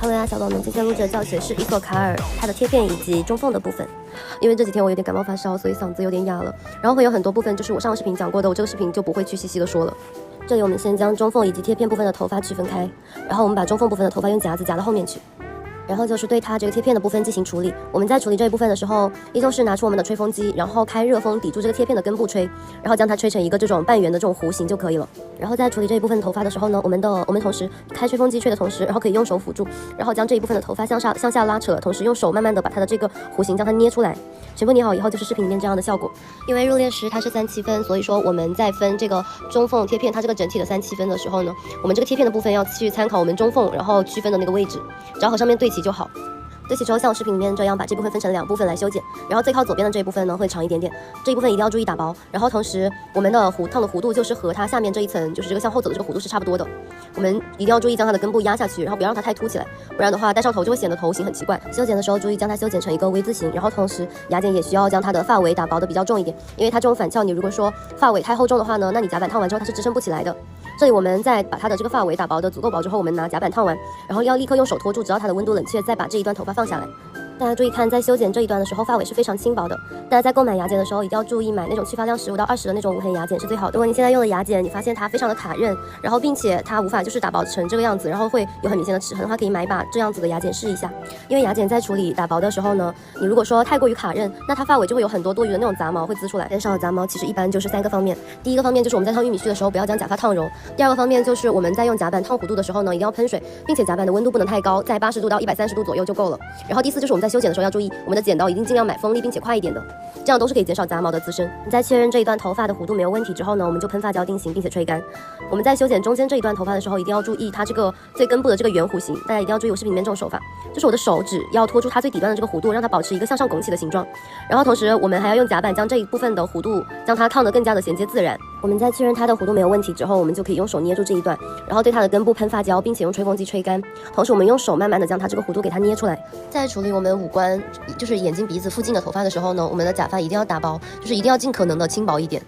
Hello 呀，小宝们，今天录制的教学是伊索卡尔它的贴片以及中缝的部分。因为这几天我有点感冒发烧，所以嗓子有点哑了，然后会有很多部分就是我上个视频讲过的，我这个视频就不会去细细的说了。这里我们先将中缝以及贴片部分的头发区分开，然后我们把中缝部分的头发用夹子夹到后面去。然后就是对它这个贴片的部分进行处理。我们在处理这一部分的时候，依旧是拿出我们的吹风机，然后开热风抵住这个贴片的根部吹，然后将它吹成一个这种半圆的这种弧形就可以了。然后在处理这一部分头发的时候呢，我们同时开吹风机吹的同时，然后可以用手辅助，然后将这一部分的头发向下拉扯，同时用手慢慢的把它的这个弧形将它捏出来。全部捏好以后就是视频里面这样的效果。因为入列时它是3/7分，所以说我们在分这个中缝贴片它这个整体的3/7分的时候呢，我们这个贴片的部分要去参考我们中缝然后区分的那个位置，只要和上面对齐就好。对齐之后，像我视频里面这样把这部分分成2部分来修剪，然后最靠左边的这一部分呢会长一点点，这一部分一定要注意打薄，然后同时我们的烫的弧度就是和它下面这一层就是这个向后走的这个弧度是差不多的，我们一定要注意将它的根部压下去，然后不要让它太凸起来，不然的话戴上头就会显得头型很奇怪。修剪的时候注意将它修剪成一个 V 字形，然后同时牙剪也需要将它的发尾打薄的比较重一点，因为它这种反翘你如果说发尾太厚重的话呢，那你夹板烫完之后它是支撑不起来的。这里我们在把它的这个发尾打薄的足够薄之后，我们拿夹板烫完，然后要立刻用手托住，直到它的温度冷却，再把这一段头发放下来。大家注意看，在修剪这一段的时候，发尾是非常轻薄的。大家在购买牙剪的时候，一定要注意买那种去发量15到20的那种无痕牙剪是最好的。如果你现在用的牙剪，你发现它非常的卡刃，然后并且它无法就是打薄成这个样子，然后会有很明显的齿痕的话，可以买一把这样子的牙剪试一下。因为牙剪在处理打薄的时候呢，你如果说太过于卡刃，那它发尾就会有很多多余的那种杂毛会滋出来。减少杂毛其实一般就是3个方面。第一个方面就是我们在烫玉米须的时候不要将假发烫柔。第二个方面就是我们在用夹板烫弧度的时候呢，一定要喷水，并且夹板的温度不能太高，在80度到130度左右就够了。然后第4就是我们在修剪的时候要注意，我们的剪刀一定尽量买锋利并且快一点的，这样都是可以减少杂毛的滋生。你在确认这一段头发的弧度没有问题之后呢，我们就喷发胶定型并且吹干。我们在修剪中间这一段头发的时候，一定要注意它这个最根部的这个圆弧形，大家一定要注意我视频里面这种手法，就是我的手指要托住它最底端的这个弧度，让它保持一个向上拱起的形状。然后同时我们还要用夹板将这一部分的弧度将它烫得更加的衔接自然。我们在确认它的弧度没有问题之后，我们就可以用手捏住这一段，然后对它的根部喷发胶，并且用吹风机吹干。同时我们用手慢慢的将它这个弧度给它捏出来。在处理我们五官就是眼睛鼻子附近的头发的时候呢，我们的假发一定要打薄，就是一定要尽可能的轻薄一点。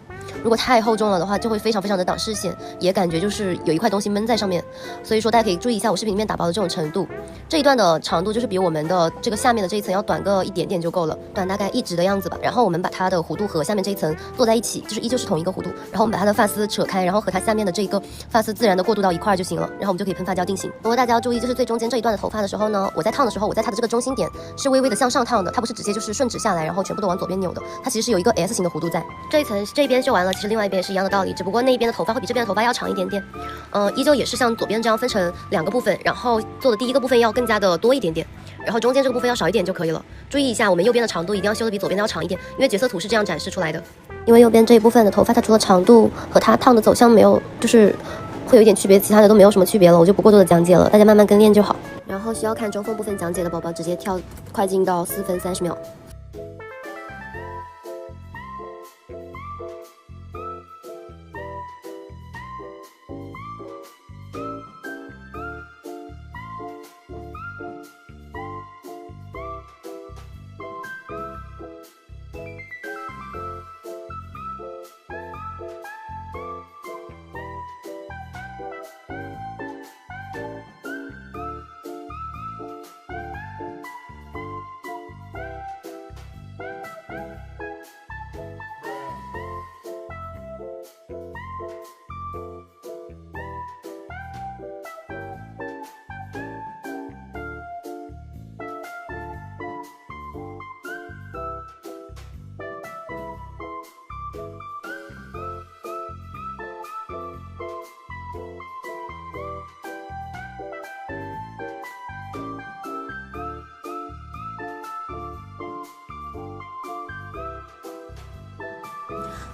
如果太厚重了的话，就会非常的挡视线，也感觉就是有一块东西闷在上面。所以说大家可以注意一下我视频里面打薄的这种程度。这一段的长度就是比我们的这个下面的这一层要短个一点点就够了，短大概1指的样子吧。然后我们把它的弧度和下面这一层做在一起，就是依旧是同一个弧度。然后我们把它的发丝扯开，然后和它下面的这个发丝自然的过渡到一块就行了。然后我们就可以喷发胶定型。不过大家要注意，就是最中间这一段的头发的时候呢，我在烫的时候，我在它的这个中心点是微微的向上烫的，它不是直接就是顺直下来，然后全部都往左边扭的，它其实是有一个 S 型的弧度在。这一层这边修完了，其实另外一边也是一样的道理，只不过那一边的头发会比这边的头发要长一点点。依旧也是像左边这样分成2个部分，然后做的第一个部分要更加的多一点点，然后中间这个部分要少一点就可以了。注意一下，我们右边的长度一定要修的比左边的要长一点，因为决策图是这样展示出来的。因为右边这一部分的头发，它除了长度和它烫的走向没有，就是会有一点区别，其他的都没有什么区别了，我就不过多的讲解了，大家慢慢跟练就好。然后需要看中缝部分讲解的宝宝，直接快进到4分30秒。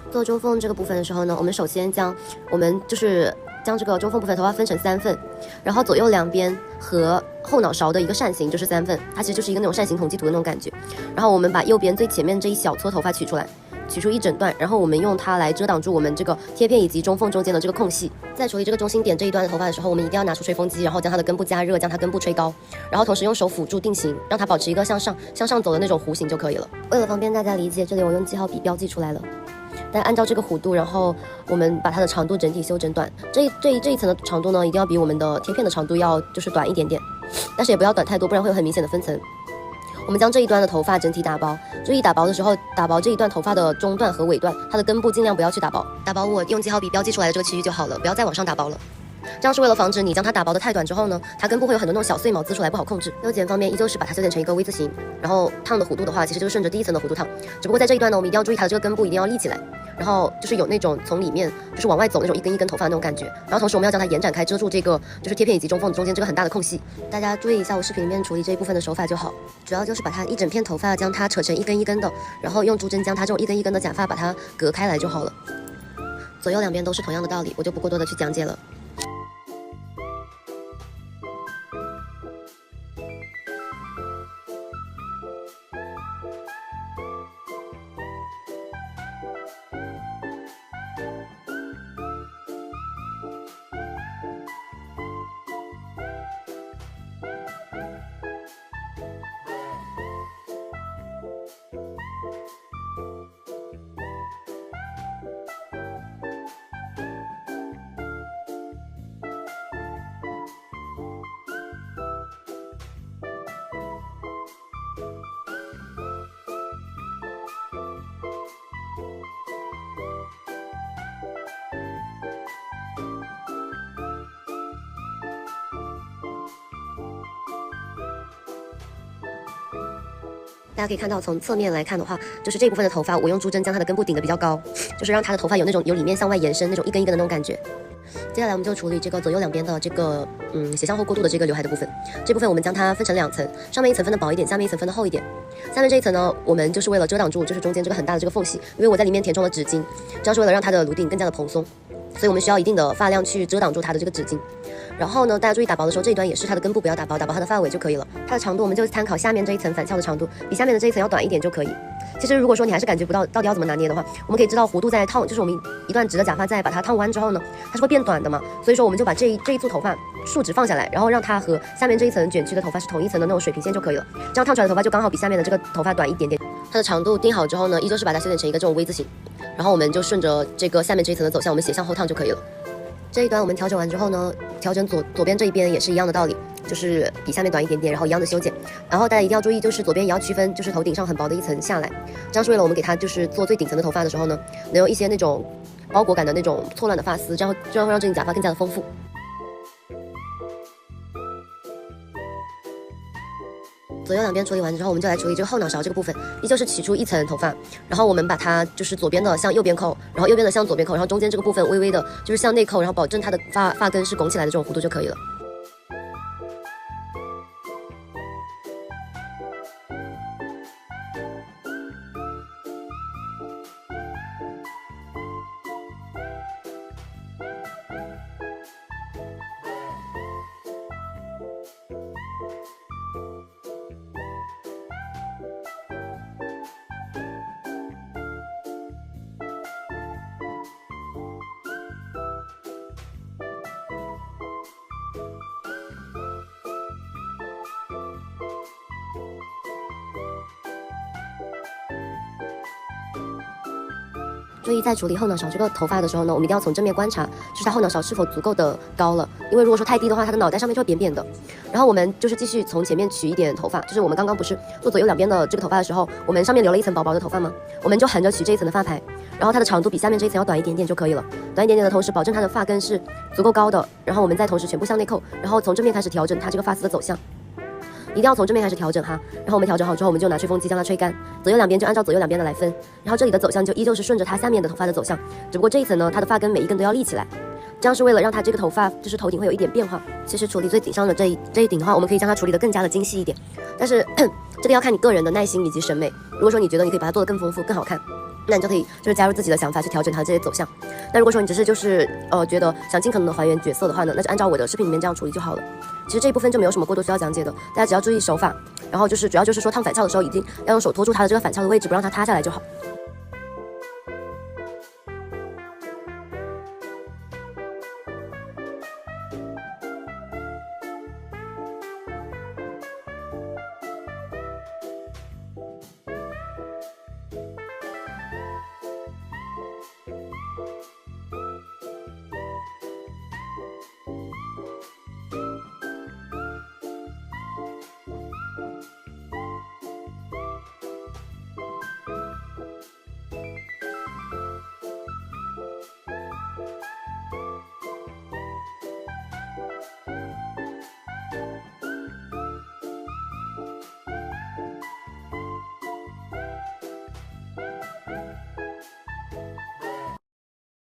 做中缝这个部分的时候呢，我们首先将这个中缝部分头发分成3份，然后左右两边和后脑勺的一个扇形就是3份，它其实就是一个那种扇形统计图的那种感觉。然后我们把右边最前面这一小撮头发取出来，取出一整段，然后我们用它来遮挡住我们这个贴片以及中缝中间的这个空隙。在处理这个中心点这一端的头发的时候，我们一定要拿出吹风机，然后将它的根部加热，将它根部吹高，然后同时用手辅助定型，让它保持一个向上走的那种弧形就可以了。为了方便大家理解，这里我用记号笔标记出来了。但按照这个弧度，然后我们把它的长度整体修整短。这一层的长度呢，一定要比我们的贴片的长度要就是短一点点。但是也不要短太多，不然会有很明显的分层。我们将这一端的头发整体打薄，注意打薄的时候，打薄这一段头发的中段和尾段，它的根部尽量不要去打薄，打薄我用记号笔标记出来的这个区域就好了，不要再往上打薄了。这样是为了防止你将它打薄的太短之后呢，它根部会有很多那种小碎毛滋出来，不好控制。修剪方面依旧是把它修剪成一个 V 字形，然后烫的弧度的话，其实就是顺着第一层的弧度烫，只不过在这一段呢，我们一定要注意它的这个根部一定要立起来，然后就是有那种从里面就是往外走那种一根一根头发的那种感觉，然后同时我们要将它延展开，遮住这个就是贴片以及中缝中间这个很大的空隙。大家注意一下我视频里面处理这一部分的手法就好，主要就是把它一整片头发将它扯成一根一根的，然后用珠针将它这种一根一根的假发把它隔开来就好了。左右两边都是同样的道理，我就不过多的去讲解了。大家可以看到，从侧面来看的话，就是这部分的头发，我用珠针将它的根部顶得比较高，就是让它的头发有那种由里面向外延伸那种一根一根的那种感觉。接下来我们就处理这个左右两边的这个斜向后过渡的这个刘海的部分。这部分我们将它分成两层，上面一层分的薄一点，下面一层分的厚一点。下面这一层呢，我们就是为了遮挡住就是中间这个很大的这个缝隙，因为我在里面填充了纸巾，这样是为了让它的颅顶更加的蓬松，所以我们需要一定的发量去遮挡住它的这个纸巾。然后呢，大家注意打薄的时候，这一端也是它的根部不要打薄，打薄它的发尾就可以了。它的长度我们就参考下面这一层返翘的长度，比下面的这一层要短一点就可以。其实如果说你还是感觉不到到底要怎么拿捏的话，我们可以知道弧度在烫，就是我们一段直的假发在把它烫弯之后呢，它是会变短的嘛，所以说我们就把这一簇头发竖直放下来，然后让它和下面这一层卷曲的头发是同一层的那种水平线就可以了。这样烫出来的头发就刚好比下面的这个头发短一点点。它的长度定好之后呢，依旧是把它修剪成一个这种 V 字形，然后我们就顺着这个下面这一层的走向，我们斜向后烫就可以了。这一端我们调整完之后呢，调整左边这一边也是一样的道理，就是比下面短一点点，然后一样的修剪。然后大家一定要注意，就是左边也要区分，就是头顶上很薄的一层下来，这样是为了我们给它就是做最顶层的头发的时候呢，能有一些那种包裹感的那种错乱的发丝，这样会让这顶假发更加的丰富。左右两边处理完之后，我们就来处理这个后脑勺这个部分，依旧是取出一层头发，然后我们把它就是左边的向右边扣，然后右边的向左边扣，然后中间这个部分微微的就是向内扣，然后保证它的发根是拱起来的这种弧度就可以了。注意在处理后脑勺这个头发的时候呢，我们一定要从正面观察，就是它后脑勺是否足够的高了，因为如果说太低的话，它的脑袋上面就会扁扁的。然后我们就是继续从前面取一点头发，就是我们刚刚不是做左右两边的这个头发的时候，我们上面留了一层薄薄的头发吗？我们就横着取这一层的发排，然后它的长度比下面这一层要短一点点就可以了，短一点点的同时保证它的发根是足够高的，然后我们再同时全部向内扣，然后从正面开始调整它这个发丝的走向。一定要从正面开始调整哈，然后我们调整好之后，我们就拿吹风机将它吹干，左右两边就按照左右两边的来分，然后这里的走向就依旧是顺着它下面的头发的走向，只不过这一层呢，它的发根每一根都要立起来，这样是为了让它这个头发就是头顶会有一点变化。其实处理最顶上的这一顶的话，我们可以将它处理得更加的精细一点，但是这个要看你个人的耐心以及审美。如果说你觉得你可以把它做得更丰富、更好看，那你就可以就是加入自己的想法去调整它的这些走向。那如果说你只是觉得想尽可能的还原角色的话呢，那就按照我的视频里面这样处理就好了。其实这一部分就没有什么过多需要讲解的，大家只要注意手法，然后就是主要就是说烫反翘的时候，一定要用手托住它的这个反翘的位置，不让它塌下来就好。